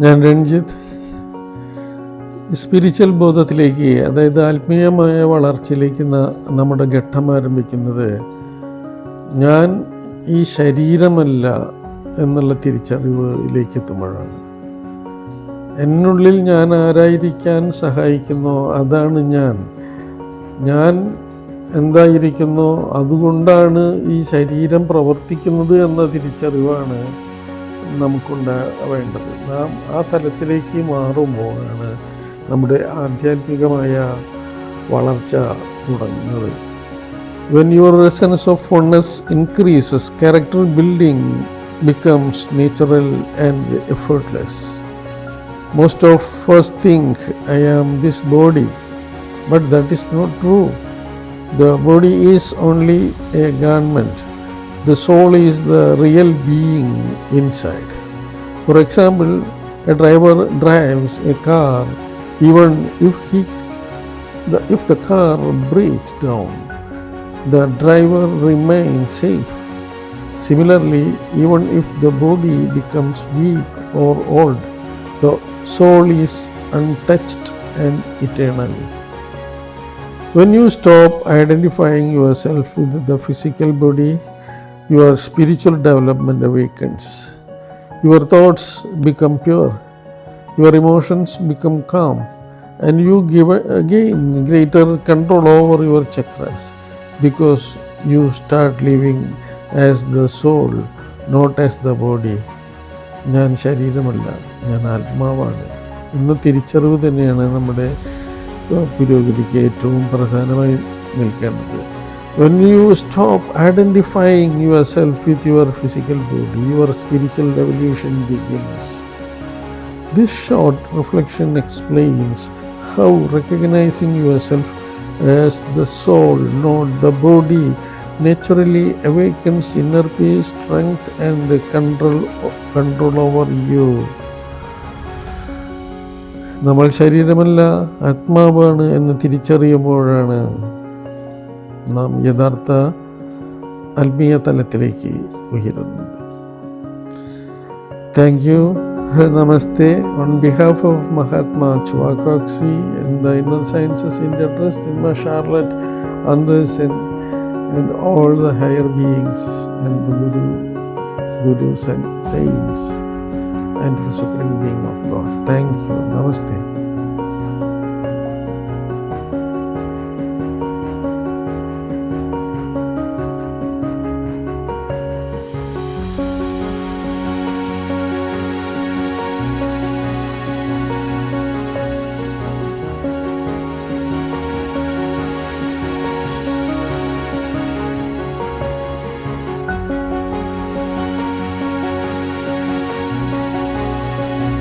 ഞാൻ രഞ്ജിത്ത്. സ്പിരിച്വൽ ബോധത്തിലേക്ക്, അതായത് ആത്മീയമായ വളർച്ചയിലേക്ക് നമ്മുടെ ഘട്ടം ആരംഭിക്കുന്നത് ഞാൻ ഈ ശരീരമല്ല എന്നുള്ള തിരിച്ചറിവിലേക്ക് എത്തുമ്പോഴാണ്. എന്നുള്ളിൽ ഞാൻ ആരായിരിക്കാൻ സഹായിക്കുന്നോ അതാണ് ഞാൻ എന്തായിരിക്കുന്നോ അതുകൊണ്ടാണ് ഈ ശരീരം പ്രവർത്തിക്കുന്നത് എന്ന തിരിച്ചറിവാണ് നമുക്കുണ്ടാവേണ്ടത്. നാം ആ തലത്തിലേക്ക് മാറുമ്പോഴാണ് നമ്മുടെ ആധ്യാത്മികമായ വളർച്ച തുടങ്ങുന്നത്. When your sense of oneness increases, character building becomes natural and effortless. Most of us think I am this body, but that is not true. The body is only a garment. The soul is the real being inside. For example, a driver drives a car even if the car breaks down. The driver remains safe. Similarly, even if the body becomes weak or old, the soul is untouched and eternal. When you stop identifying yourself with the physical body, your spiritual development awakens. Your thoughts become pure, your emotions become calm, and you gain greater control over your chakras, because you start living as the soul, not as the body. ഞാൻ ശരീരമല്ല, ഞാൻ ആത്മാവാണ് എന്ന തിരിച്ചറിവ് തന്നെയാണ് നമ്മുടെ പുരോഗതിക്ക് ഏറ്റവും പ്രധാനമായി നിൽക്കേണ്ടത്. When you stop identifying yourself with your physical body, your spiritual evolution begins. This short reflection explains how recognizing yourself as the soul, not the body, naturally awakens inner peace, strength and control over you. നമ്മൾ ശരീരമല്ല, ആത്മാവാണ് എന്ന് തിരിച്ചറിയുമ്പോഴാണ് നാം യഥാർത്ഥ ആത്മീയ തലത്തിലേക്ക് ഉയരുന്നത്. Thank you. Namaste. On behalf of Mahatma Chwakakshi and the Inner Sciences India Trust, Imma Charlotte Anderson, and all the higher beings and the gurus and saints and the Supreme Being of God. Thank you. Namaste.